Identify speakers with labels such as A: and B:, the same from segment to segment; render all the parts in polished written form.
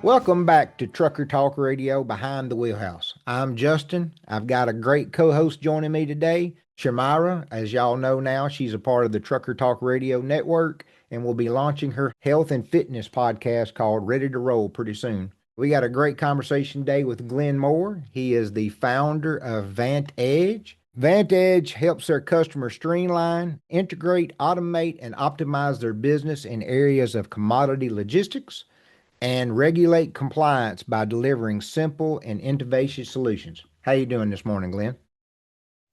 A: Welcome back to Trucker Talk Radio Behind the Wheelhouse. I'm Justin. I've got a great co host joining me today, Shamaira. As y'all know now, she's a part of the Trucker Talk Radio network and will be launching her health and fitness podcast called Ready to Roll pretty soon. We got a great conversation today with Glenn Moore. He is the founder of VantEdge. VantEdge helps their customers streamline, integrate, automate, and optimize their business in areas of commodity logistics and regulate compliance by delivering simple and innovative solutions. How you doing this morning, Glenn?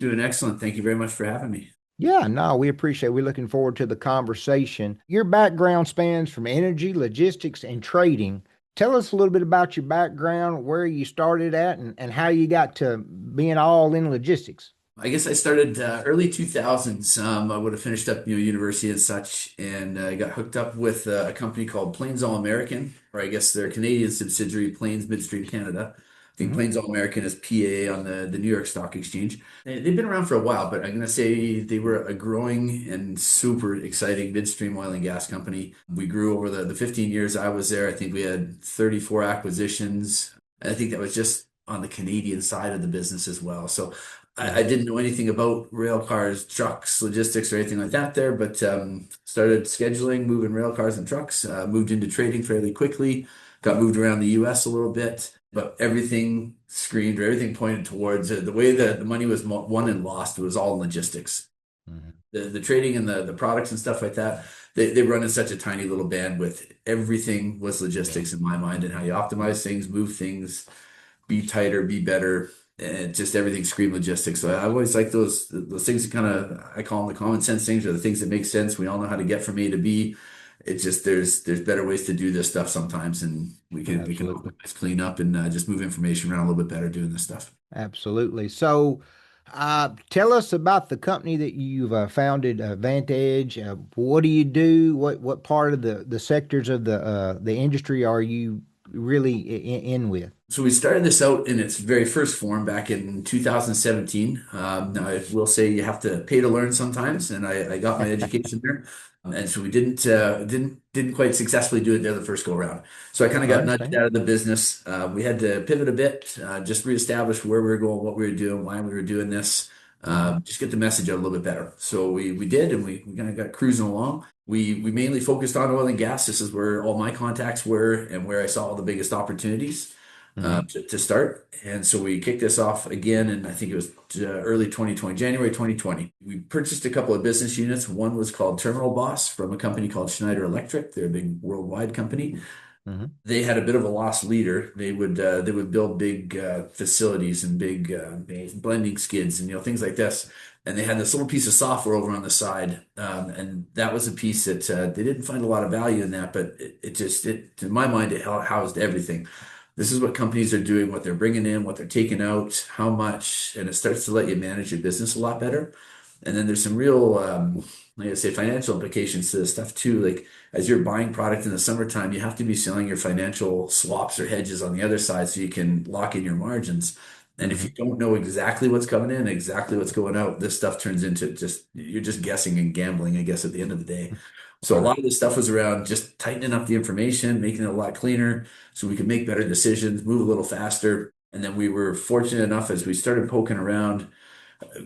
B: Doing excellent. Thank you very much for having me.
A: Yeah, no, we appreciate it. We're looking forward to the conversation. Your background spans from energy, logistics, and trading. Tell us a little bit about your background, where you started at, and how you got to being all in logistics.
B: I guess I started early 2000s. I would have finished up, university and such, and I got hooked up with a company called Plains All American, or I guess their Canadian subsidiary, Plains Midstream Canada. I think
A: Mhm.
B: Plains All American is PA on the New York Stock Exchange. They've been around for a while, but I'm going to say they were a growing and super exciting midstream oil and gas company. We grew over the 15 years I was there. I think we had 34 acquisitions. And I think that was just on the Canadian side of the business as well. So I
A: Mhm.
B: didn't know anything about rail cars, trucks, logistics, or anything like that there, but started scheduling, moving rail cars and trucks, moved into trading fairly quickly, got moved around the US a little bit, but everything screamed or everything pointed towards the way that the money was won and lost was all in logistics.
A: Mhm.
B: The trading and the products and stuff like that, they run in such a tiny little bandwidth. Everything was
A: Yeah.
B: logistics in my mind and how you optimize things, move things, be tighter, be better, and just everything scream logistics. So I always like those things that kind of I call them the common sense things or the things that make sense. We all know how to get from A to B. It's just there's better ways to do this stuff sometimes, and we can
A: Absolutely.
B: optimize, clean up, and just move information around a little bit better doing this stuff.
A: Absolutely. So, tell us about the company that you've founded, VantEdge. What do you do? What part of the sectors of the industry are you really in with?
B: So we started this out in its very first form back in 2017. Now I will say you have to pay to learn sometimes, and I got my education there, and so we didn't quite successfully do it there the first go around. So I kind of
A: I
B: got nudged
A: understand.
B: out of the business. We had to pivot a bit, just reestablish where we were going, what we were doing, why we were doing this,
A: Mhm.
B: just get the message out a little bit better. So we did, and we kind of got cruising along. We mainly focused on oil and gas. This is where all my contacts were and where I saw all the biggest opportunities
A: Mhm.
B: to start. And so we kicked this off again, and I think it was early 2020, January 2020. We purchased a couple of business units. One was called Terminal Boss from a company called Schneider Electric. They're a big worldwide company.
A: Mhm.
B: They had a bit of a lost leader. They would build big facilities and big blending skids and things like this. And they had this little piece of software over on the side, and that was a piece that they didn't find a lot of value in that, but it in my mind it housed everything. This is what companies are doing, what they're bringing in, what they're taking out, how much, and it starts to let you manage your business a lot better. And then there's some real, like I say, financial implications to this stuff too. Like as you're buying product in the summertime, you have to be selling your financial swaps or hedges on the other side so you can lock in your margins. And if you
A: Mhm.
B: don't know exactly what's coming in, exactly what's going out, this stuff turns into just, you're just guessing and gambling, I guess, at the end of the day. So a
A: Right.
B: lot of this stuff was around just tightening up the information, making it a lot cleaner so we could make better decisions, move a little faster. And then we were fortunate enough as we started poking around,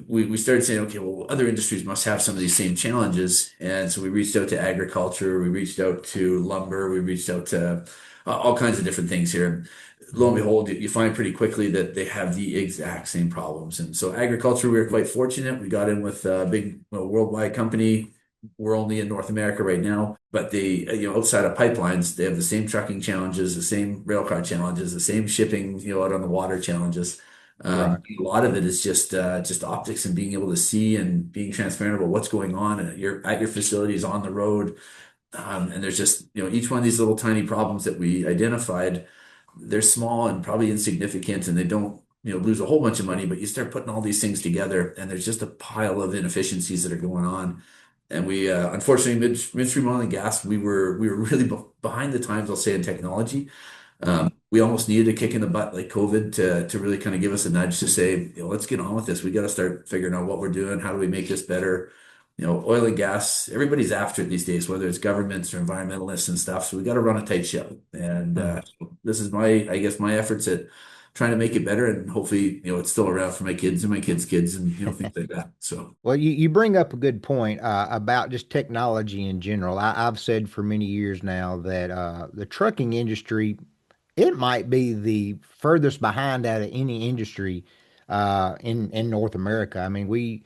B: we started saying, okay, well, other industries must have some of these same challenges. And so we reached out to agriculture, we reached out to lumber, we reached out to all kinds of different things here. And lo and
A: Mhm.
B: behold, you find pretty quickly that they have the exact same problems. And so agriculture, we were quite fortunate. We got in with a big worldwide company. We're only in North America right now, but they, outside of pipelines, they have the same trucking challenges, the same railcar challenges, the same shipping, out on the water challenges.
A: Right.
B: A lot of it is just optics and being able to see and being transparent about what's going on at your facilities on the road. And there's just, each one of these little tiny problems that we identified, they're small and probably insignificant and they don't, lose a whole bunch of money, but you start putting all these things together and there's just a pile of inefficiencies that are going on. And we, unfortunately, midstream oil and gas, we were really behind the times, I'll say, in technology.
A: Mhm.
B: We almost needed a kick in the butt like COVID to really kind of give us a nudge to say, let's get on with this. We got to start figuring out what we're doing. How do we make this better? oil and gas, everybody's after it these days, whether it's governments or environmentalists and stuff. So we got to run a tight ship. And
A: Mhm.
B: this is I guess, my efforts at trying to make it better. And hopefully, it's still around for my kids and my kids' kids and, things like that. So,
A: Well, you bring up a good point about just technology in general. I've said for many years now that the trucking industry, it might be the furthest behind out of any industry in North America. I mean, we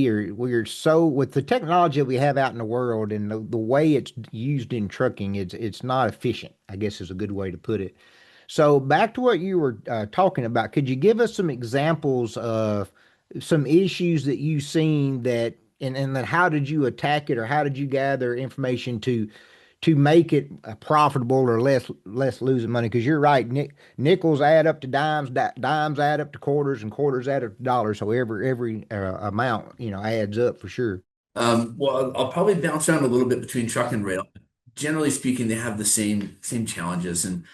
A: are so with the technology that we have out in the world and the way it's used in trucking, it's not efficient, I guess is a good way to put it. So back to what you were talking about, could you give us some examples of some issues that you've seen that, and then how did you attack it, or how did you gather information to make it profitable or less losing money? Because you're right, nickels add up to dimes, dimes add up to quarters, and quarters add up to dollars. So every amount adds up for sure.
B: well, I'll probably bounce around a little bit between truck and rail. Generally speaking, they have the same challenges, and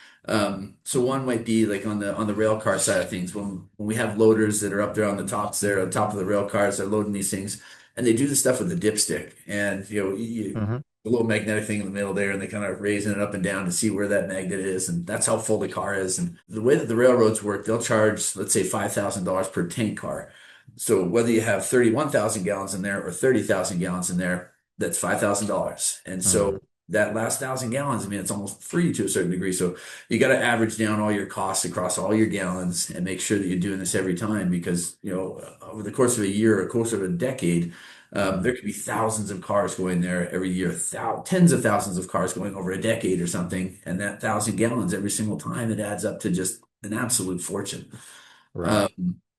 B: so one might be like on the rail car side of things. When we have loaders that are up there on the tops there, on top of the rail cars, they're loading these things, and they do the stuff with the dipstick, and
A: Hmm.
B: a little magnetic thing in the middle there, and they kind of raising it up and down to see where that magnet is, and that's how full the car is. And the way that the railroads work, they'll charge, let's say, $5,000 per tank car. So whether you have 31,000 gallons in there or 30,000 gallons in there, that's $5,000. And
A: Hmm.
B: so that last 1,000 gallons, I mean, it's almost free to a certain degree. So you got to average down all your costs across all your gallons and make sure that you're doing this every time, because, over the course of a year or course of a decade,
A: Hmm.
B: there could be thousands of cars going there every year, tens of thousands of cars going over a decade or something. And that 1,000 gallons every single time, it adds up to just an absolute fortune.
A: Right.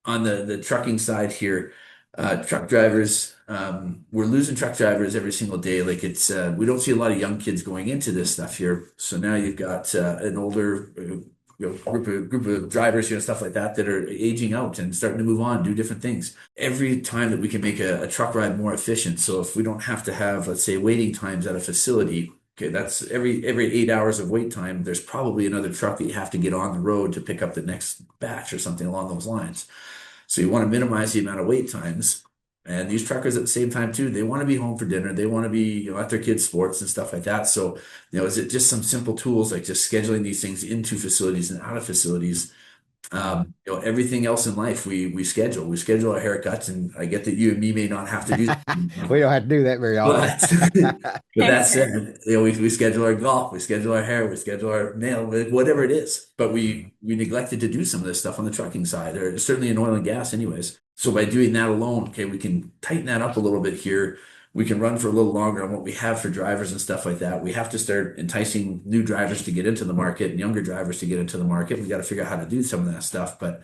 B: On the trucking side here, truck drivers, we're losing truck drivers every single day. Like we don't see a lot of young kids going into this stuff here. So now you've got an older group of drivers, stuff like that that are aging out and starting to move on, do different things. Every time that we can make a truck ride more efficient. So if we don't have to have, let's say, waiting times at a facility. Okay, that's every 8 hours of wait time. There's probably another truck that you have to get on the road to pick up the next batch or something along those lines. So you want to minimize the amount of wait times. And these truckers at the same time too, they want to be home for dinner. They want to be, at their kids' sports and stuff like that. So, is it just some simple tools like just scheduling these things into facilities and out of facilities?
A: Right.
B: Everything else in life we schedule. We schedule our haircuts, and I get that you and me may not have to do that.
A: We don't have to do that very often.
B: But but that said, we schedule our golf, we schedule our hair, we schedule our nail, whatever it is. But we neglected to do some of this stuff on the trucking side, or certainly in oil and gas, anyways. So by doing that alone, okay, we can tighten that up a little bit here. We can run for a little longer on what we have for drivers and stuff like that. We have to start enticing new drivers to get into the market and younger drivers to get into the market. We got to figure out how to do some of that stuff. But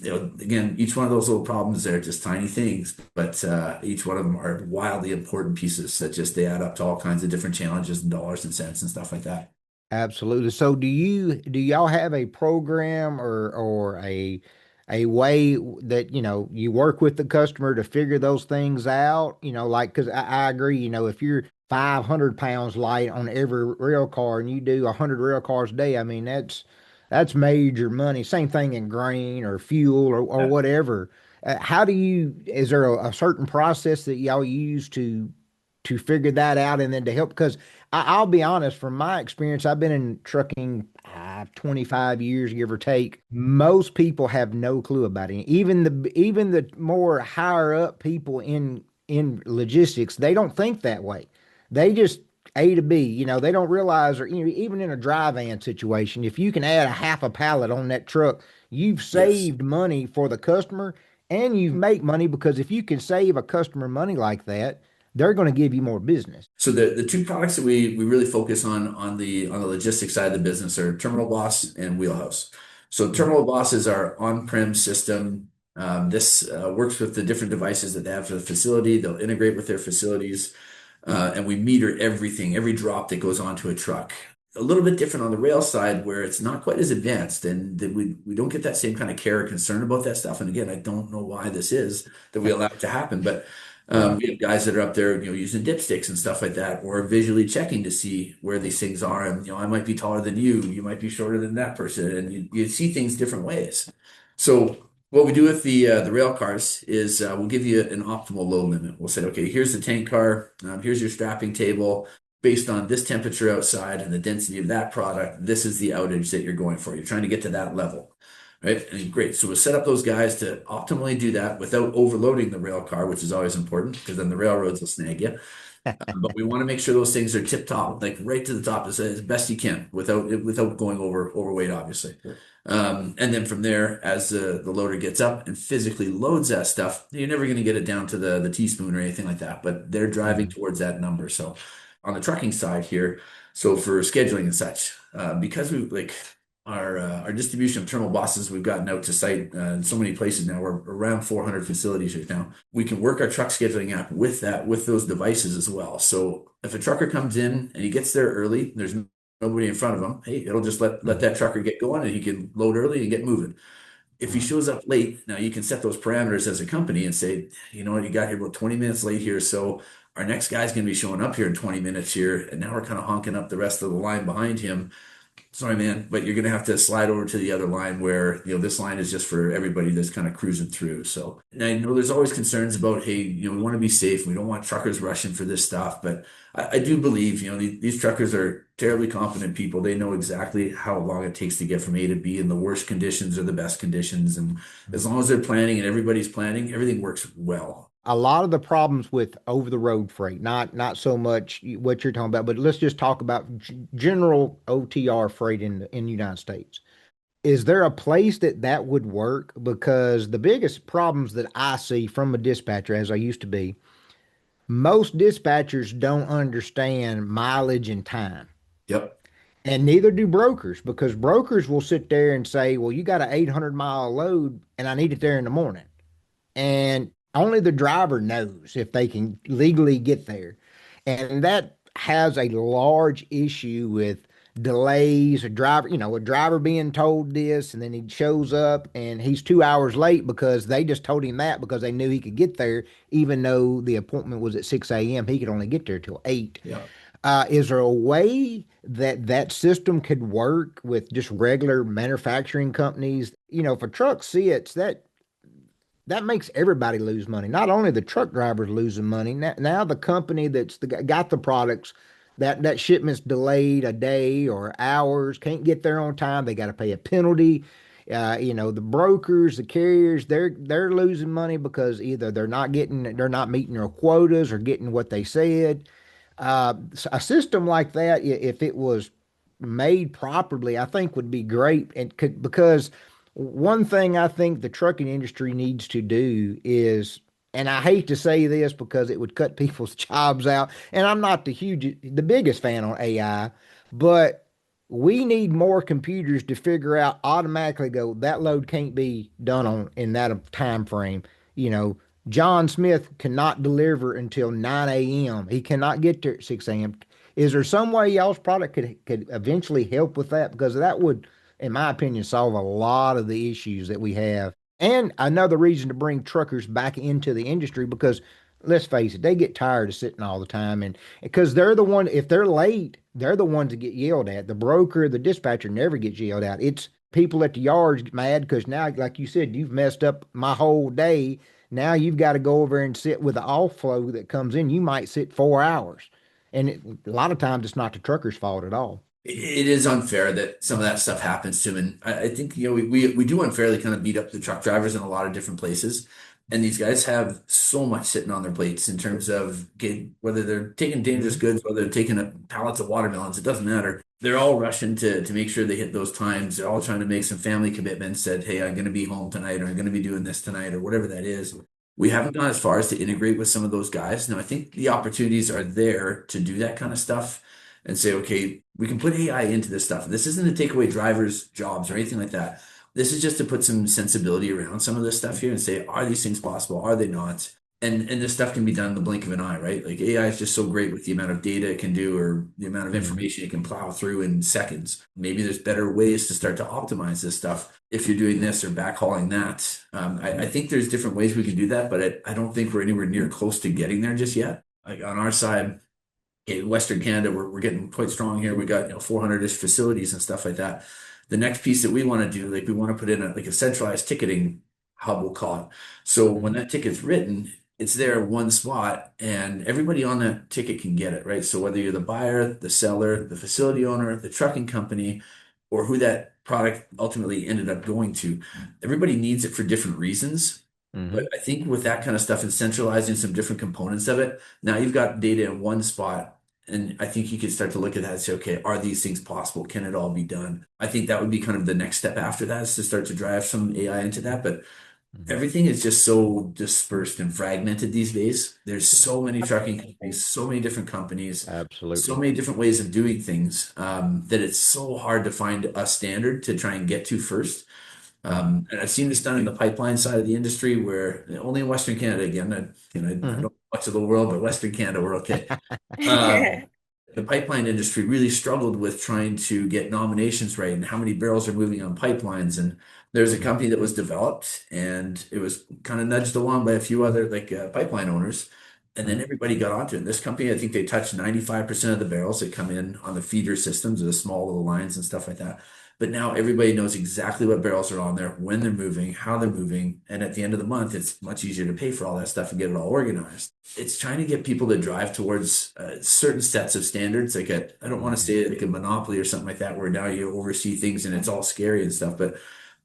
B: again, each one of those little problems, they're just tiny things, but each one of them are wildly important pieces that just they add up to all kinds of different challenges and dollars and cents and stuff like that.
A: Absolutely. So do y'all have a program or a way that you work with the customer to figure those things out? Like, because I agree, if you're 500 pounds light on every rail car and you do 100 rail cars a day, I mean that's major money. Same thing in grain or fuel or
B: Yeah.
A: whatever. Is there a certain process that y'all use to figure that out and then to help? Because I'll be honest, from my experience, I've been in trucking 25 years, give or take. Most people have no clue about it. Even the more higher up people in logistics, they don't think that way. They just A to B. They don't realize, or even in a dry van situation, if you can add a half a pallet on that truck, you've
B: Yes.
A: saved money for the customer and you make money because if you can save a customer money like that, they're going to give you more business.
B: So the two products that we really focus on the logistics side of the business are Terminal Boss and Wheelhouse. So Terminal Boss is our on-prem system. This works with the different devices that they have for the facility. They'll integrate with their facilities, and we meter everything, every drop that goes onto a truck. A little bit different on the rail side, where it's not quite as advanced, and that we don't get that same kind of care or concern about that stuff. And again, I don't know why this is that we allow it to happen, but
A: Right.
B: we have guys that are up there, using dipsticks and stuff like that, or visually checking to see where these things are. And I might be taller than you might be shorter than that person, and you see things different ways. So What we do with the rail cars is we'll give you an optimal load limit. We'll say, okay, here's the tank car, here's your strapping table. Based on this temperature outside and the density of that product, this is the outage that you're going for. You're trying to get to that level, right? And great. So we'll set up those guys to optimally do that without overloading the rail car, which is always important because then the railroads will snag you. But we want to make sure those things are tip top, like right to the top as best you can without going overweight, obviously. And then from there, as the loader gets up and physically loads that stuff, you're never going to get it down to the teaspoon or anything like that, but they're driving
A: Mhm.
B: towards that number. So on the trucking side here, so for scheduling and such, because we like our distribution of terminal bosses, we've gotten out to site in so many places now. We're around 400 facilities right now. We can work our truck scheduling app with that, with those devices as well. So if a trucker comes in and he gets there early, there's nobody in front of him. Hey, it'll just let
A: Mhm.
B: that trucker get going and he can load early and get moving. If he
A: Mhm.
B: shows up late, now you can set those parameters as a company and say, you know what, you got here about 20 minutes late here. So our next guy's going to be showing up here in 20 minutes here. And now we're kind of honking up the rest of the line behind him. Sorry, man, but you're going to have to slide over to the other line where, this line is just for everybody that's kind of cruising through. So, and I know there's always concerns about, hey, we want to be safe. We don't want truckers rushing for this stuff. But I do believe, these truckers are terribly competent people. They know exactly how long it takes to get from A to B in the worst conditions or the best conditions. And as long as they're planning and everybody's planning, everything works well.
A: A lot of the problems with over the road freight, not so much what you're talking about, but let's just talk about general OTR freight in the United States. Is there a place that would work? Because the biggest problems that I see from a dispatcher, as I used to be, most dispatchers don't understand mileage and time.
B: Yep.
A: And neither do brokers, because brokers will sit there and say, well, you got an 800-mile load and I need it there in the morning. And only the driver knows if they can legally get there. And that has a large issue with delays, a driver being told this, and then he shows up and he's 2 hours late because they just told him that because they knew he could get there, even though the appointment was at 6 a.m. He could only get there till 8.
B: Yep.
A: Is there a way that that system could work with just regular manufacturing companies? If a truck sits, that makes everybody lose money. Not only the truck drivers losing money, now the company got the products, that shipment's delayed a day or hours, can't get there on time. They got to pay a penalty. The brokers, the carriers, they're losing money because either they're not meeting their quotas or getting what they said. A system like that, if it was made properly, I think would be great, and because one thing I think the trucking industry needs to do is, and I hate to say this because it would cut people's jobs out, and I'm not the biggest fan on AI, but we need more computers to figure out automatically go that load can't be done on in that time frame. You know, John Smith cannot deliver until 9 a.m. He cannot get there at 6 a.m. Is there some way y'all's product could eventually help with that? Because that would, in my opinion, solve a lot of the issues that we have. And another reason to bring truckers back into the industry because let's face it, they get tired of sitting all the time. And because if they're late, they're the ones that get yelled at. The broker, the dispatcher never gets yelled at. It's people at the yards get mad because now, like you said, you've messed up my whole day. Now you've got to go over and sit with the off flow that comes in. You might sit 4 hours. And a lot of times it's not the trucker's fault at all.
B: It is unfair that some of that stuff happens to them. And I think, we do unfairly kind of beat up the truck drivers in a lot of different places. And these guys have so much sitting on their plates in terms of whether they're taking dangerous
A: Mhm.
B: goods, whether they're taking pallets of watermelons, it doesn't matter. They're all rushing to make sure they hit those times. They're all trying to make some family commitments that, hey, I'm going to be home tonight or I'm going to be doing this tonight or whatever that is. We haven't gone as far as to integrate with some of those guys. Now, I think the opportunities are there to do that kind of stuff and say, okay, we can put AI into this stuff. This isn't to take away drivers' jobs or anything like that. This is just to put some sensibility around some of this stuff here and say, are these things possible? Are they not? And this stuff can be done in the blink of an eye, right? Like AI is just so great with the amount of data it can do or the amount of
A: Mhm.
B: information it can plow through in seconds. Maybe there's better ways to start to optimize this stuff if you're doing this or backhauling that. I think there's different ways we can do that, but I don't think we're anywhere near close to getting there just yet. Like on our side, in Western Canada, we're getting quite strong here. We got 400-ish facilities and stuff like that. The next piece that we want to do, like we want to put in like a centralized ticketing. hub, we'll call it. So when
A: Hmm.
B: that ticket's written, it's there in one spot, and everybody on that ticket can get it, right? So whether you're the buyer, the seller, the facility owner, the trucking company, or who that product ultimately ended up going to, everybody needs it for different reasons. But
A: Hmm.
B: I think with that kind of stuff and centralizing some different components of it, now you've got data in one spot. And I think you can start to look at that and say, okay, are these things possible? Can it all be done? I think that would be kind of the next step after that, is to start to drive some AI into that. But
A: Hmm.
B: everything is just so dispersed and fragmented these days. There's so many trucking companies, so many different companies, so
A: Absolutely.
B: many different ways of doing things, that it's so hard to find a standard to try and get to first.
A: Hmm.
B: And I've seen this done in the pipeline side of the industry, where only in Western Canada again. I don't
A: Hmm.
B: know much of the world, but Western Canada, we're okay. Um, the pipeline industry really struggled with trying to get nominations right and how many barrels are moving on pipelines. And there's a
A: Hmm.
B: company that was developed, and it was kind of nudged along by a few other pipeline owners. And then
A: Hmm.
B: everybody got onto it. And this company, I think they touch 95% of the barrels that come in on the feeder systems, or the small little lines and stuff like that. But now everybody knows exactly what barrels are on there, when they're moving, how they're moving. And at the end of the month, it's much easier to pay for all that stuff and get it all organized. It's trying to get people to drive towards certain sets of standards. I don't want to
A: Hmm.
B: say like a monopoly or something like that, where now you oversee things and it's all scary and stuff, but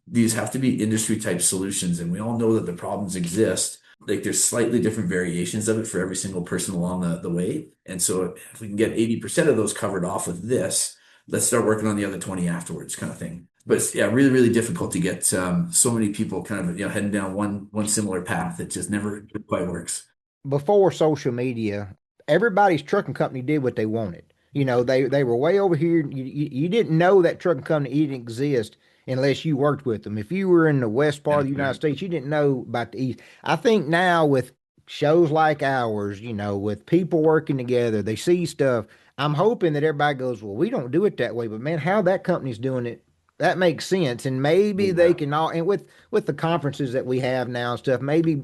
B: these have to be industry type solutions. And we all know that the problems exist. Like there's slightly different variations of it for every single person along the way. And so if we can get 80% of those covered off with this, let's start working on the other 20 afterwards, kind of thing. But it's, yeah, really, really difficult to get so many people kind of heading down one similar path. It just never quite works.
A: Before social media, everybody's trucking company did what they wanted. They were way over here. You didn't know that trucking company even exist unless you worked with them. If you were in the west part of the United States, you didn't know about the east. I think now with shows like ours, with people working together, they see stuff. I'm hoping that everybody goes, well, we don't do it that way, but man, how that company's doing it, that makes sense. And maybe they
B: Yeah.
A: can all, and with the conferences that we have now and stuff, maybe,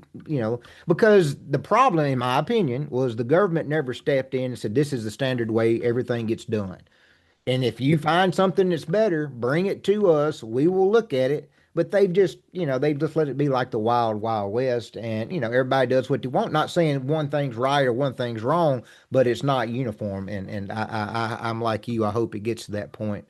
A: because the problem, in my opinion, was the government never stepped in and said, this is the standard way everything gets done. And if you find something that's better, bring it to us. We will look at it. But they've just let it be like the wild, wild west. And, everybody does what they want. Not saying one thing's right or one thing's wrong, but it's not uniform. And I'm like you. I hope it gets to that point.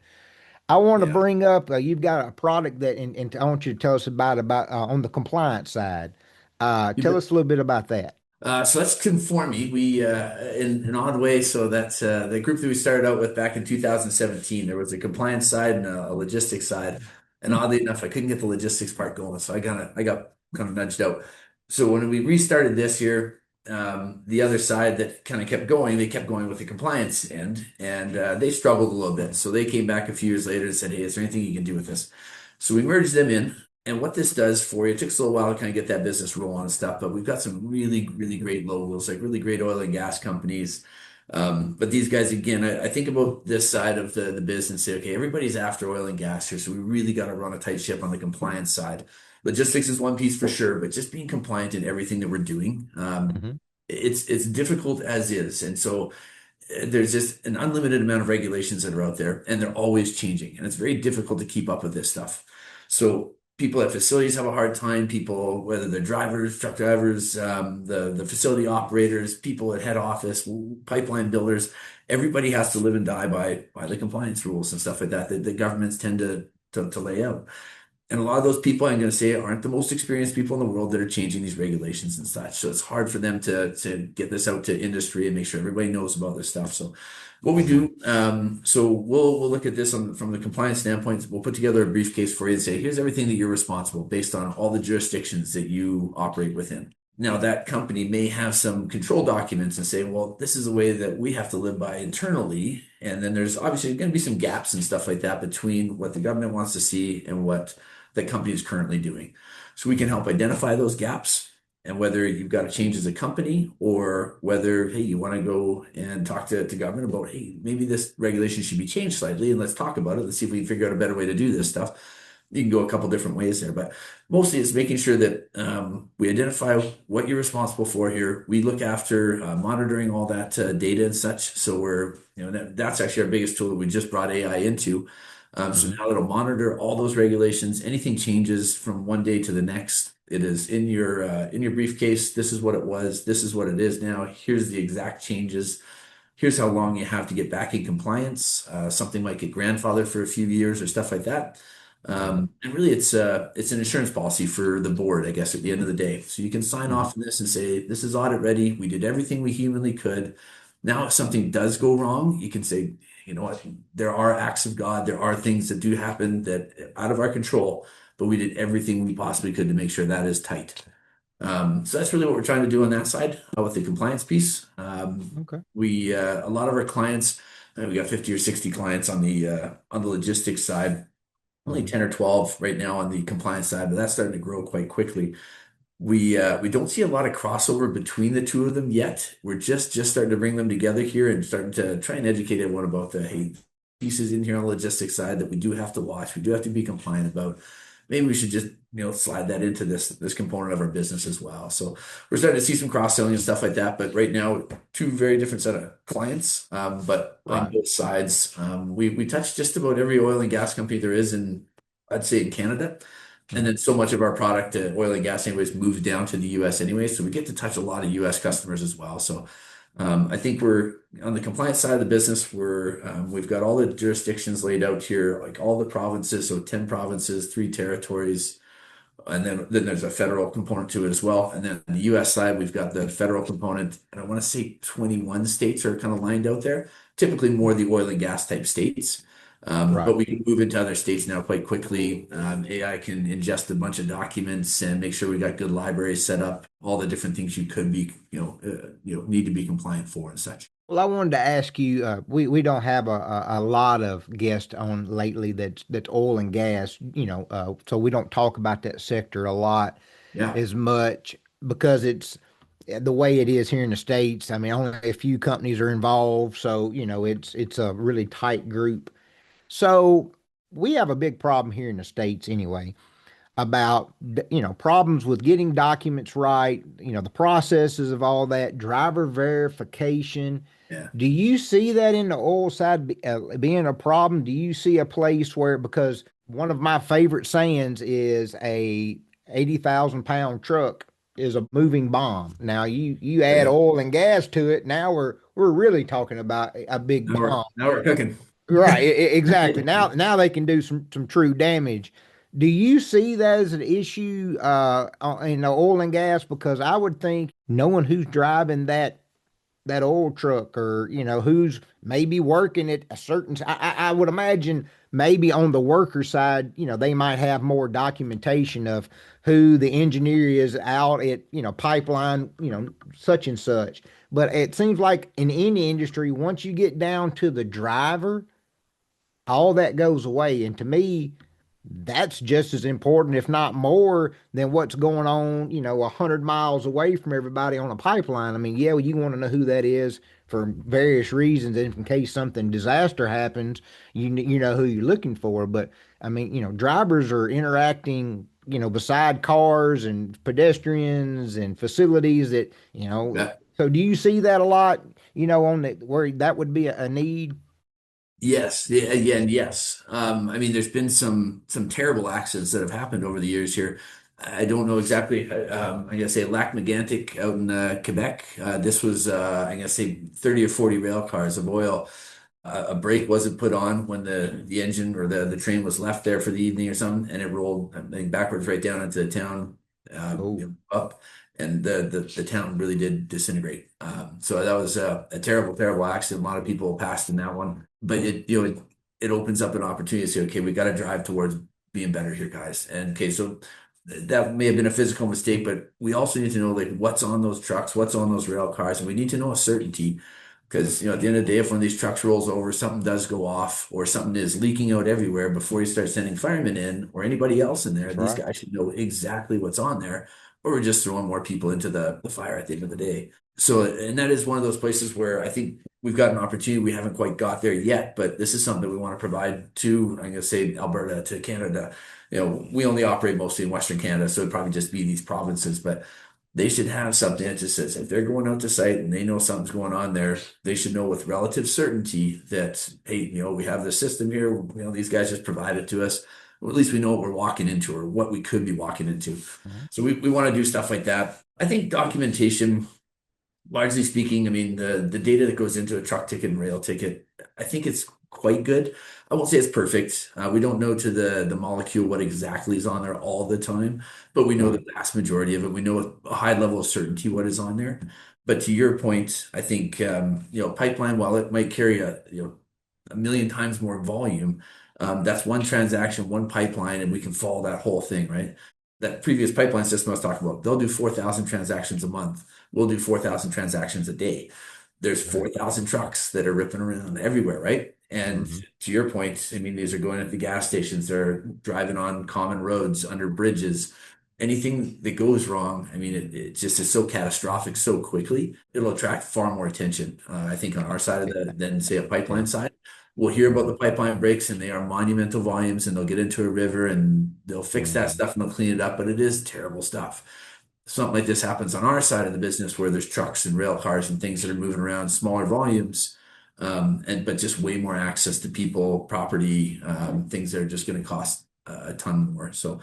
A: I want to
B: Yeah.
A: bring up, you've got a product and I want you to tell us about on the compliance side. Tell us a little bit about that.
B: So that's Conformee. We, in an odd way, so that's the group that we started out with back in 2017. There was a compliance side and a logistics side, and oddly enough, I couldn't get the logistics part going, so I got kind of nudged out. So when we restarted this year, the other side that kind of kept going, they kept going with the compliance end, and they struggled a little bit. So they came back a few years later and said, "Hey, is there anything you can do with this?" So we merged them in. And what this does for you, it took us a little while to kind of get that business rolling and stuff, but we've got some really, really great logos, like really great oil and gas companies. But these guys, again, I think about this side of the business, say, okay, everybody's after oil and gas here, so we really got to run a tight ship on the compliance side. Logistics is one piece for sure, but just being compliant in everything that we're doing,
A: Hmm.
B: it's difficult as is. And so there's just an unlimited amount of regulations that are out there, and they're always changing, and it's very difficult to keep up with this stuff. So people at facilities have a hard time. People, whether they're drivers, truck drivers, the facility operators, people at head office, pipeline builders, everybody has to live and die by the compliance rules and stuff like that that the governments tend to lay out. And a lot of those people, I'm going to say, aren't the most experienced people in the world that are changing these regulations and such. So it's hard for them to get this out to industry and make sure everybody knows about this stuff. So what we
A: Hmm.
B: do, so we'll look at this from the compliance standpoint. We'll put together a briefcase for you and say, here's everything that you're responsible based on all the jurisdictions that you operate within. Now, that company may have some control documents and say, well, this is the way that we have to live by internally. And then there's obviously going to be some gaps and stuff like that between what the government wants to see and what the company is currently doing. So we can help identify those gaps, and whether you've got to change as a company, or whether, hey, you want to go and talk to government about, hey, maybe this regulation should be changed slightly, and let's talk about it. Let's see if we can figure out a better way to do this stuff. You can go a couple different ways there, but mostly it's making sure that we identify what you're responsible for here. We look after monitoring all that data and such. So we're, that's actually our biggest tool that we just brought AI into. So
A: Hmm.
B: now it'll monitor all those regulations. Anything changes from one day to the next, It is in your briefcase. This is what it was. This is what it is now. Here's the exact changes. Here's how long you have to get back in compliance. Something might get grandfathered for a few years or stuff like that.
A: Right.
B: And really, it's an insurance policy for the board, I guess, at the end of the day. So you can sign
A: Mhm.
B: off on this and say, this is audit ready. We did everything we humanly could. Now, if something does go wrong, you can say, you know what, there are acts of God, there are things that do happen that out of our control, but we did everything we possibly could to make sure that is tight. So that's really what we're trying to do on that side with the compliance piece.
A: Okay.
B: We A lot of our clients, we got 50 or 60 clients on the logistics side, only
A: Mhm.
B: 10 or 12 right now on the compliance side, but that's starting to grow quite quickly. We don't see a lot of crossover between the two of them yet. We're just starting to bring them together here and starting to try and educate everyone about the hey pieces in here on the logistics side that we do have to watch, we do have to be compliant about. Maybe we should just slide that into this component of our business as well. So we're starting to see some cross selling and stuff like that. But right now, two very different set of clients, but on
A: Right.
B: both sides, we touch just about every oil and gas company there is in I'd say in Canada. And
A: Mhm.
B: then so much of our product, oil and gas anyways, moves down to the US anyway. So we get to touch a lot of US customers as well. So I think we're on the compliance side of the business, we've got all the jurisdictions laid out here, like all the provinces, so 10 provinces, 3 territories, and then there's a federal component to it as well. And then on the US side, we've got the federal component, and I want to say 21 states are kind of lined out there, typically more the oil and gas type states.
A: Right.
B: But we can move into other states now quite quickly. AI can ingest a bunch of documents and make sure we got good libraries set up, all the different things you could be, need to be compliant for and such.
A: Well, I wanted to ask you, we don't have a lot of guests on lately that's oil and gas, so we don't talk about that sector a lot
B: Yeah,
A: as much because it's the way it is here in the States. I mean, only a few companies are involved, so it's a really tight group. So we have a big problem here in the States anyway about problems with getting documents right, the processes of all that, driver verification.
B: yeah,
A: Do you see that in the oil side being a problem? Do you see a place where, because one of my favorite sayings is a 80,000 pound truck is a moving bomb. Now you add
B: yeah.
A: oil and gas to it, now we're really talking about a big bomb.
B: Now we're cooking.
A: Right, exactly. Now they can do some true damage. Do you see that as an issue in the oil and gas? Because I would think knowing who's driving that oil truck, or who's maybe working at a certain, I would imagine maybe on the worker side, they might have more documentation of who the engineer is out at, pipeline, such and such. But it seems like in any industry, once you get down to the driver, all that goes away. And to me, that's just as important, if not more, than what's going on, 100 miles away from everybody on a pipeline. I mean, yeah, well, you want to know who that is for various reasons. And in case something disaster happens, you know who you're looking for. But I mean, drivers are interacting, beside cars and pedestrians and facilities that,
B: Yeah.
A: so do you see that a lot, on the where that would be a need?
B: Yes, yeah, yeah, and yes. I mean, there's been some terrible accidents that have happened over the years here. I don't know exactly. I'm gonna say Lac Megantic out in Quebec. This was I'm gonna say 30 or 40 rail cars of oil. A brake wasn't put on when the engine or the train was left there for the evening or something, and it rolled I think, backwards right down into the town,
A: Oh,
B: up, and the town really did disintegrate. So that was a terrible, terrible accident. A lot of people passed in that one, but it opens up an opportunity to say, okay, we got to drive towards being better here, guys. And okay, so that may have been a physical mistake, but we also need to know like what's on those trucks, what's on those rail cars, and we need to know a certainty because at the end of the day, if one of these trucks rolls over, something does go off, or something is leaking out everywhere before you start sending firemen in or anybody else in there,
A: that's
B: these
A: right.
B: guys should know exactly what's on there, or we're just throwing more people into the fire at the end of the day. So, and that is one of those places where I think we've got an opportunity. We haven't quite got there yet, but this is something that we want to provide to, I'm going to say, Alberta to Canada. We only operate mostly in Western Canada, so it'd probably just be these provinces, but they should have something that just says if they're going out to site and they know something's going on there, they should know with relative certainty that, hey, we have the system here. These guys just provide it to us. Or at least we know what we're walking into or what we could be walking into.
A: Mhm.
B: So we want to do stuff like that. I think documentation, largely speaking, I mean, the data that goes into a truck ticket and rail ticket, I think it's quite good. I won't say it's perfect. We don't know to the molecule what exactly is on there all the time, but we know the
A: Right.
B: vast majority of it. We know with a high level of certainty what is on there. But to your point, I think pipeline, while it might carry a million times more volume, that's one transaction, one pipeline, and we can follow that whole thing, right? That previous pipeline system I was talking about, they'll do 4,000 transactions a month. We'll do 4,000 transactions a day. There's
A: Right.
B: 4,000 trucks that are ripping around everywhere, right? And
A: Mhm.
B: to your point, I mean, these are going at the gas stations, they're driving on common roads, under bridges. Anything that goes wrong, I mean, it just is so catastrophic so quickly, it'll attract far more attention, I think, on our side of the than say a pipeline
A: Yeah.
B: side. We'll hear about the
A: Mhm.
B: pipeline breaks and they are monumental volumes and they'll get into a river and they'll fix that
A: Mhm.
B: stuff and they'll clean it up, but it is terrible stuff. Something like this happens on our side of the business where there's trucks and rail cars and things that are moving around, smaller volumes, and but just way more access to people, property, things that are just going to cost a ton more. So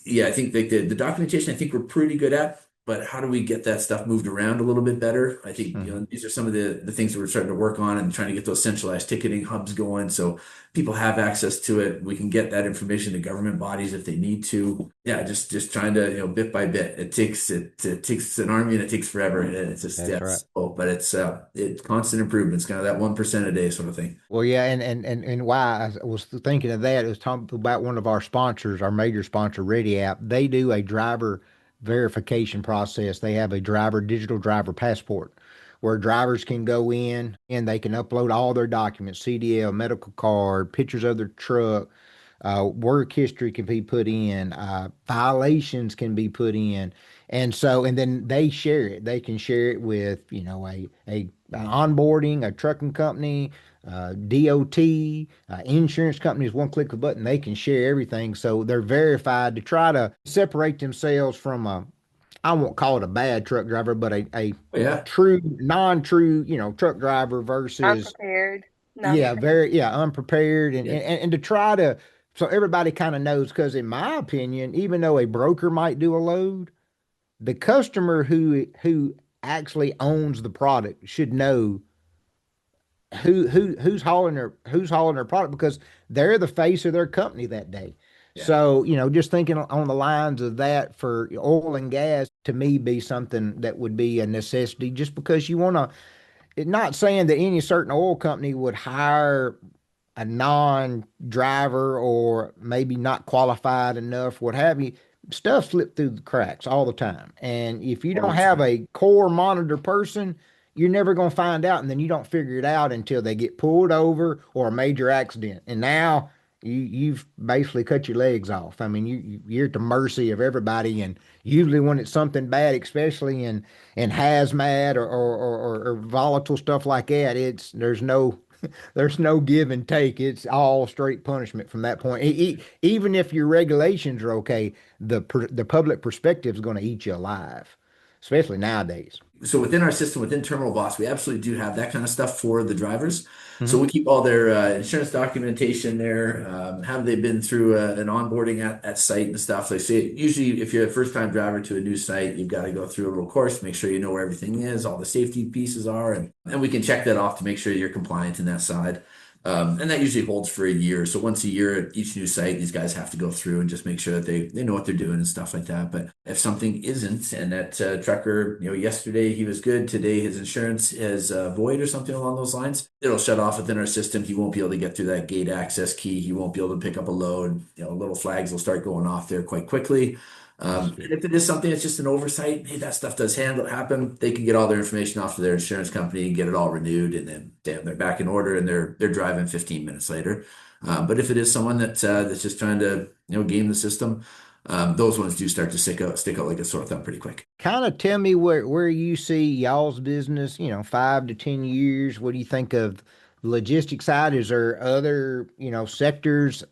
B: yeah, I think like the documentation, I think we're pretty good at, but how do we get that stuff moved around a little bit better? I think,
A: Mhm.
B: these are some of the things that we're starting to work on and trying to get those centralized ticketing hubs going so people have access to it. We can get that information to government bodies if they need to. Yeah, just trying to, bit by bit. It takes an army and it takes forever. And it's just,
A: That's right.
B: yes. Oh, but it's constant improvement. It's kind of that 1% a day sort of thing.
A: Well, yeah, and why I was thinking of that, it was talking about one of our sponsors, our major sponsor, ReadyApp. They do a driver verification process. They have a digital driver passport where drivers can go in and they can upload all their documents, CDL, medical card, pictures of their truck, work history can be put in, violations can be put in. And then they share it. They can share it with, a an onboarding, a trucking company, DOT, insurance companies, one click of a button, they can share everything. So they're verified to try to separate themselves from I won't call it a bad truck driver, but a
B: But yeah,
A: true, non-true, truck driver versus,
C: Unprepared,
A: yeah,
C: non-prepared.
A: very, yeah, unprepared. And,
B: yeah,
A: and to try to, so everybody kind of knows, because in my opinion, even though a broker might do a load, the customer who actually owns the product should know who's hauling their product, because they're the face of their company that day.
B: yeah.
A: So, just thinking on the lines of that for oil and gas, to me, be something that would be a necessity, just because you want to, not saying that any certain oil company would hire a non-driver or maybe not qualified enough, what have you. Stuff slip through the cracks all the time. And if you
B: All
A: don't
B: the
A: have
B: time.
A: a core monitor person, you're never going to find out. And then you don't figure it out until they get pulled over or a major accident. And now you've basically cut your legs off. I mean, you're at the mercy of everybody. And usually when it's something bad, especially in hazmat or volatile stuff like that, there's no give and take. It's all straight punishment from that point. Even if your regulations are okay, the public perspective is going to eat you alive, especially nowadays.
B: So within our system, within Terminal Boss, we absolutely do have that kind of stuff for the drivers. So
A: Hmm.
B: we keep all their insurance documentation there. Have they been through an onboarding at site and stuff? They say usually if you're a first time driver to a new site, you've got to go through a little course, make sure you know where everything is, all the safety pieces are, and we can check that off to make sure you're compliant in that side. And that usually holds for a year. So once a year at each new site, these guys have to go through and just make sure that they know what they're doing and stuff like that. But if something isn't, and that trucker, yesterday he was good, today his insurance is void or something along those lines, it'll shut off within our system. He won't be able to get through that gate access key. He won't be able to pick up a load. Little flags will start going off there quite quickly.
A: That's
B: And
A: good.
B: if it is something that's just an oversight, hey, that stuff does happen. They can get all their information off to their insurance company, get it all renewed, and then damn, they're back in order and they're driving 15 minutes later. But if it is someone that's just trying to game the system, those ones do start to stick out like a sore thumb pretty quick.
A: Kind of tell me where you see y'all's business, 5 to 10 years. What do you think of the logistics side? Is there other, sectors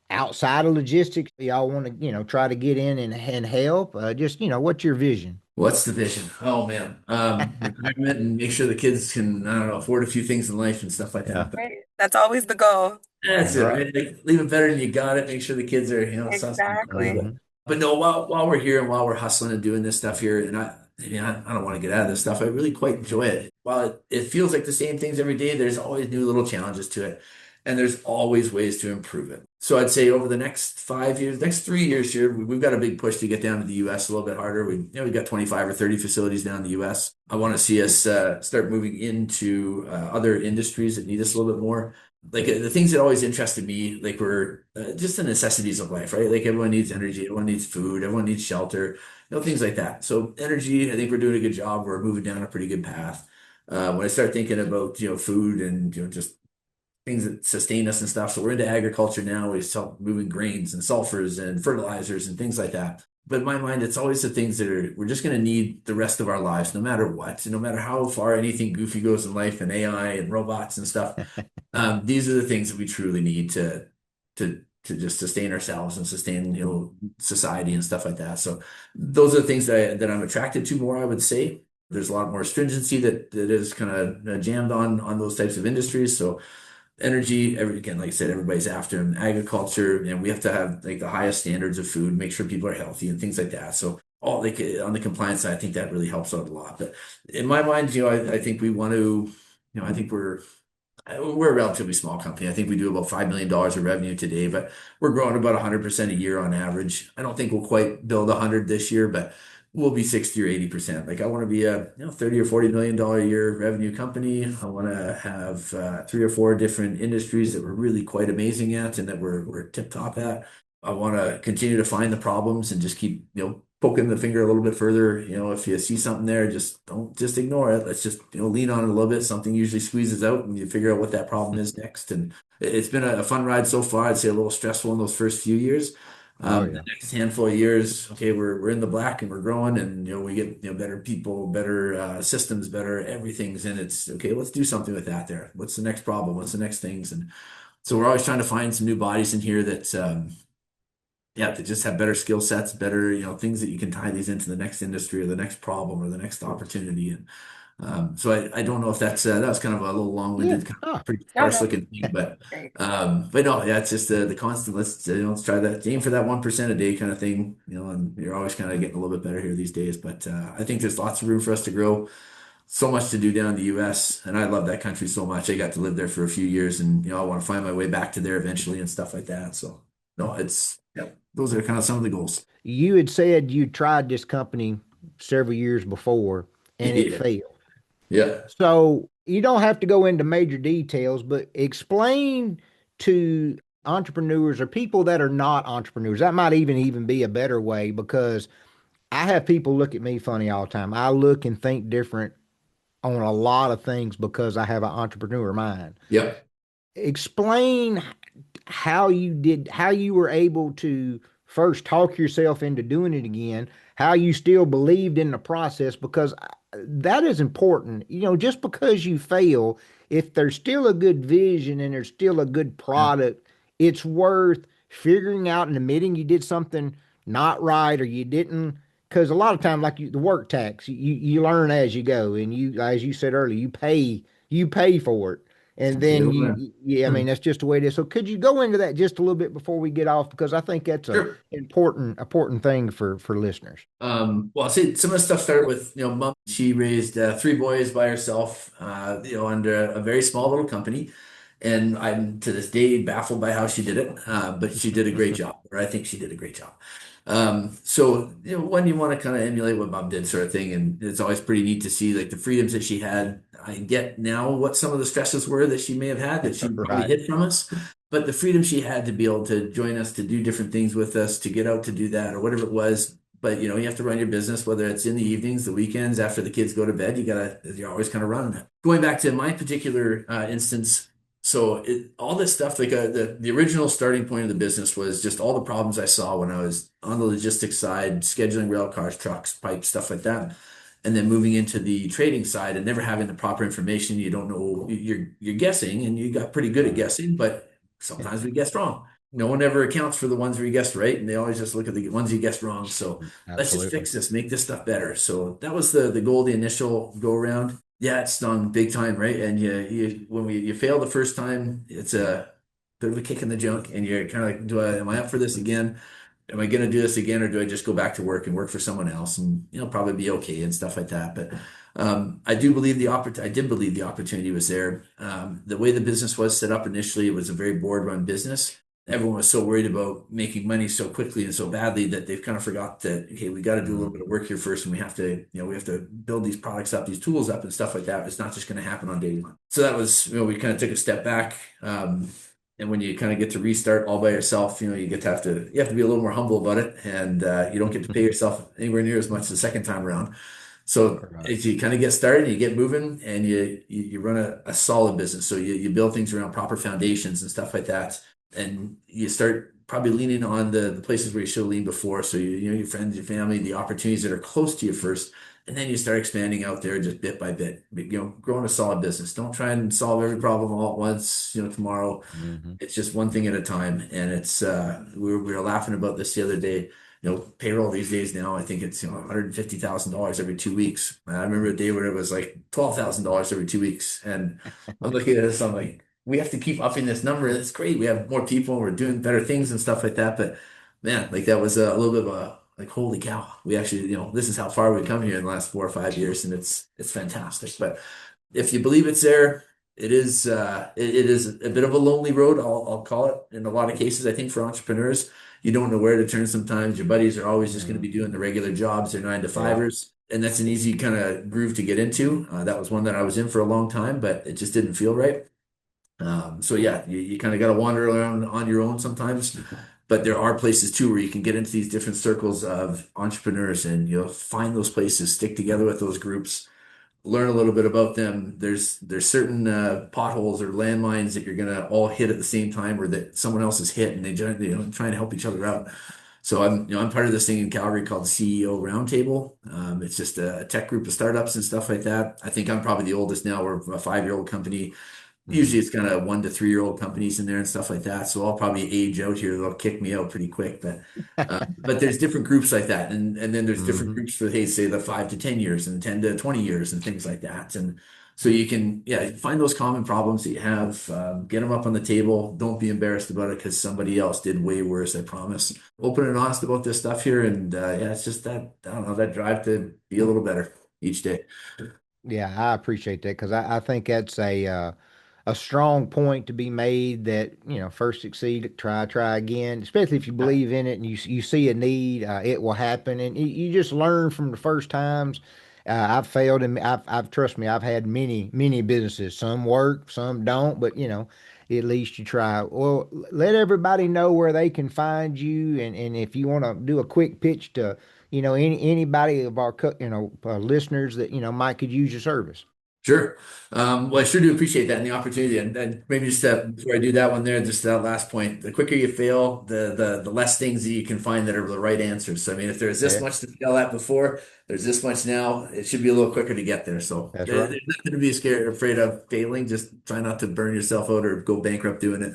A: outside of logistics y'all want to, try to get in and help? Just, what's your vision?
B: What's the vision? Oh man, retirement and make sure the kids can, I don't know, afford a few things in life and stuff like
A: Yeah.
B: that.
C: Right. That's always the goal.
B: That's it,
A: Right.
B: right? Like, leave it better than you got it. Make sure the kids are, something.
C: Exactly.
B: But no, while we're here and while we're hustling and doing this stuff here, and I don't want to get out of this stuff. I really quite enjoy it. While it feels like the same things every day, there's always new little challenges to it, and there's always ways to improve it. So I'd say over the next 5 years, next 3 years here, we've got a big push to get down to the U.S. a little bit harder. We've got 25 or 30 facilities down in the U.S. I want to see us start moving into other industries that need us a little bit more. Like the things that always interested me, like were just the necessities of life, right? Like everyone needs energy, everyone needs food, everyone needs shelter, things like that. So energy, I think we're doing a good job. We're moving down a pretty good path. When I start thinking about, food and, just things that sustain us and stuff. So we're into agriculture now. We sell moving grains and sulfurs and fertilizers and things like that. But in my mind, it's always the things that we're just going to need the rest of our lives, no matter what, no matter how far anything goofy goes in life and AI and robots and stuff. These are the things that we truly need to just sustain ourselves and sustain, society and stuff like that. So those are the things that I'm attracted to more, I would say. There's a lot more stringency that is kind of jammed on those types of industries. So energy, again, like I said, everybody's after them. Agriculture, and we have to have like the highest standards of food, make sure people are healthy and things like that. So all like on the compliance side, I think that really helps out a lot. But in my mind, I think we want to, I think we're a relatively small company. I think we do about $5 million of revenue today, but we're growing about 100% a year on average. I don't think we'll quite build 100 this year, but we'll be 60 or 80%. Like I want to be a 30 or $40 million a year revenue company. I want to have 3 or 4 different industries that we're really quite amazing at and that we're tip top at. I want to continue to find the problems and just keep, poking the finger a little bit further. If you see something there, just don't just ignore it. Let's just, lean on it a little bit. Something usually squeezes out and you figure out what that problem is next. And it's been a fun ride so far. I'd say a little stressful in those first few years.
A: Oh
B: The
A: yeah.
B: next handful of years, okay, we're in the black and we're growing and, we get, better people, better systems, better everything's in. It's okay. Let's do something with that there. What's the next problem? What's the next things? And so we're always trying to find some new bodies in here that, yeah, to just have better skill sets, better, things that you can tie these into the next industry or the next problem or the next opportunity. And so I don't know if that was kind of a little
A: Yeah.
B: long-winded, kind of
A: Oh,
B: pretty
C: No,
B: sparse
C: no,
B: looking thing,
C: great.
B: but no, yeah, it's just the constant. Let's try that, aim for that 1% a day kind of thing, and you're always kind of getting a little bit better here these days. But I think there's lots of room for us to grow. So much to do down in the U.S. and I love that country so much. I got to live there for a few years, and I want to find my way back to there eventually and stuff like that. So no, it's yeah, those are kind of some of the goals.
A: you had said you tried this company several years before and it
B: Yeah,
A: failed.
B: yeah,
A: So you don't have to go into major details, but explain to entrepreneurs or people that are not entrepreneurs. That might even be a better way because I have people look at me funny all the time. I look and think different on a lot of things because I have an entrepreneur mind.
B: yep,
A: Explain how you were able to first talk yourself into doing it again, how you still believed in the process, because that is important. Just because you fail, if there's still a good vision and there's still a good
B: yeah,
A: product, it's worth figuring out and admitting you did something not right or you didn't. Because a lot of time, like the work tax, you learn as you go, and as you said earlier, you pay for it. And
B: yeah,
A: then yeah, I mean, that's just the way it is. So could you go into that just a little bit before we get off? Because I think that's a
B: sure.
A: important thing for listeners.
B: Well, I'll say some of the stuff started with, mom. She raised 3 boys by herself, under a very small little company. And I'm to this day baffled by how she did it. But she did a great job, or I think she did a great job. So, when you want to kind of emulate what mom did sort of thing, and it's always pretty neat to see like the freedoms that she had. I get now what some of the stresses were that she may have had that she probably
A: Right.
B: hid from us. But the freedom she had to be able to join us, to do different things with us, to get out to do that or whatever it was. But you have to run your business, whether it's in the evenings, the weekends, after the kids go to bed, you're always kind of running it. Going back to my particular instance, so all this stuff, like the original starting point of the business was just all the problems I saw when I was on the logistics side, scheduling rail cars, trucks, pipes, stuff like that. And then moving into the trading side and never having the proper information, you don't know, you're guessing, and you got pretty good at guessing, but sometimes we guessed wrong. No one ever accounts for the ones where you guessed right, and they always just look at the ones you guessed wrong. So let's just
A: Absolutely.
B: fix this, make this stuff better. So that was the goal, the initial go around. Yeah, it stung big time, right? And you when you fail the first time, bit of a kick in the junk, and you're kind of like, am I up for this again? Am I going to do this again, or do I just go back to work and work for someone else and probably be okay and stuff like that? But I did believe the opportunity was there. The way the business was set up initially, it was a very board run business. Everyone was so worried about making money so quickly and so badly that they've kind of forgot that, okay, we got to do a little bit of work here first, and we have to, we have to build these products up, these tools up and stuff like that. It's not just going to happen on day one. So that was, we kind of took a step back. And when you kind of get to restart all by yourself, you have to be a little more humble about it, and you don't get to pay yourself anywhere near as much the second time around. So
A: Right.
B: as you kind of get started, you get moving, and you run a solid business. So you build things around proper foundations and stuff like that, and you start probably leaning on the places where you should have leaned before. So your friends, your family, the opportunities that are close to you first, and then you start expanding out there just bit by bit. Growing a solid business. Don't try and solve every problem all at once. Tomorrow.
A: Hmm.
B: It's just one thing at a time. And it's we were laughing about this the other day. Payroll these days now, I think it's $150,000 every 2 weeks. I remember a day where it was like $12,000 every 2 weeks. And I'm looking at this, I'm like, we have to keep upping this number. It's great. We have more people, we're doing better things and stuff like that. But man, like that was a little bit of a like, holy cow. We actually, this is how far we've come here in the last 4 or 5 years, and it's fantastic. But if you believe it's there, it is a bit of a lonely road. I'll call it in a lot of cases. I think for entrepreneurs, you don't know where to turn sometimes. Your buddies are always just going to be doing the regular jobs, their nine to
A: Yeah.
B: fivers, and that's an easy kind of groove to get into. That was one that I was in for a long time, but it just didn't feel right. So yeah, you kind of got to wander around on your own sometimes, but there are places too where you can get into these different circles of entrepreneurs, and you'll find those places, stick together with those groups, learn a little bit about them. There's certain potholes or landmines that you're gonna all hit at the same time, or that someone else has hit, and they trying to help each other out. So I'm part of this thing in Calgary called the CEO Roundtable. It's just a tech group of startups and stuff like that. I think I'm probably the oldest now. We're a 5-year-old company.
A: Hmm.
B: Usually it's kind of 1 to 3-year-old companies in there and stuff like that. So I'll probably age out here. They'll kick me out pretty quick. But there's different groups like that. And then there's different
A: Hmm.
B: groups for, hey, say the 5 to 10 years and 10 to 20 years and things like that. And so you can, yeah, find those common problems that you have, get them up on the table. Don't be embarrassed about it because somebody else did way worse, I promise. Open and honest about this stuff here. And yeah, it's just that, I don't know, that drive to be a little better each day.
A: Yeah, I appreciate that because I think that's a strong point to be made that, first succeed, try again, especially if you
B: Yeah,
A: believe in it and you see a need, it will happen. And you just learn from the first times. I've failed and I've, trust me, I've had many businesses. Some work, some don't, but at least you try. Well, let everybody know where they can find you. And if you want to do a quick pitch to, anybody of our, listeners that, might could use your service.
B: sure. Well, I sure do appreciate that and the opportunity. And maybe just before I do that one there, just that last point, the quicker you fail, the less things that you can find that are the right answers. So, I mean, if there's this
A: Yeah,
B: much to fail at before, there's this much now, it should be a little quicker to get there. So
A: that's right.
B: there's nothing to be scared, afraid of failing. Just try not to burn yourself out or go bankrupt doing it.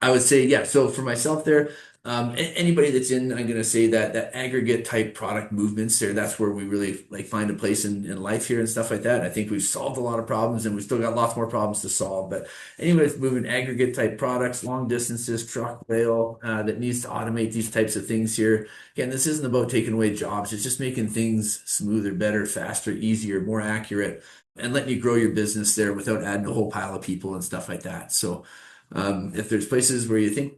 B: I would say, yeah. So for myself there, anybody that's in, I'm going to say that aggregate type product movements there, that's where we really like find a place in life here and stuff like that. I think we've solved a lot of problems and we've still got lots more problems to solve. But anybody that's moving aggregate type products, long distances, truck, rail, that needs to automate these types of things here. Again, this isn't about taking away jobs. It's just making things smoother, better, faster, easier, more accurate, and letting you grow your business there without adding a whole pile of people and stuff like that. So, if there's places where you think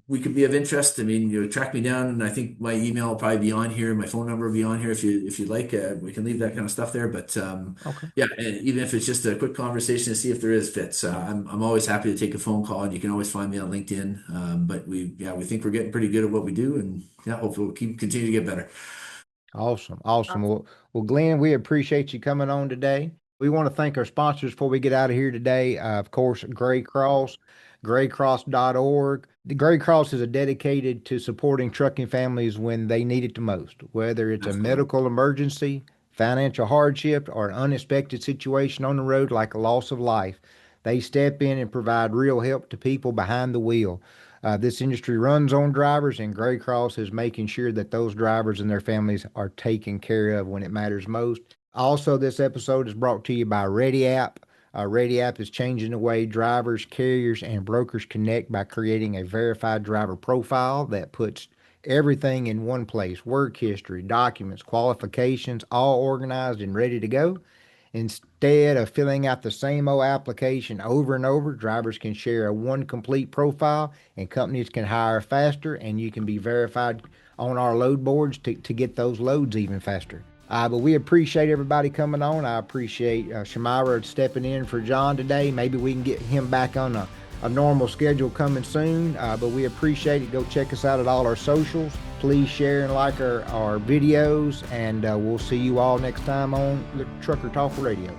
B: we could be of interest, I mean, track me down, and I think my email will probably be on here, my phone number will be on here if you'd like. We can leave that kind of stuff there. But
A: Okay.
B: yeah, and even if it's just a quick conversation to see if there is fits, I'm always happy to take a phone call, and you can always find me on LinkedIn. But we think we're getting pretty good at what we do, and yeah, hopefully we'll continue to get better.
A: Awesome. Awesome. Well, Glenn, we appreciate you coming on today. We want to thank our sponsors before we get out of here today. Of course, Gray Cross, graycross.org. The Gray Cross is dedicated to supporting trucking families when they need it the most, whether it's a
B: Absolutely.
A: medical emergency, financial hardship, or an unexpected situation on the road like a loss of life. They step in and provide real help to people behind the wheel. This industry runs on drivers, and Gray Cross is making sure that those drivers and their families are taken care of when it matters most. Also, this episode is brought to you by ReadyApp. ReadyApp is changing the way drivers, carriers, and brokers connect by creating a verified driver profile that puts everything in one place: work history, documents, qualifications, all organized and ready to go. Instead of filling out the same old application over and over, drivers can share a one complete profile and companies can hire faster, and you can be verified on our load boards to get those loads even faster. But we appreciate everybody coming on. I appreciate Shamaira stepping in for John today. Maybe we can get him back on a normal schedule coming soon. But we appreciate it. Go check us out at all our socials. Please share and like our videos, and we'll see you all next time on the Trucker Talk Radio.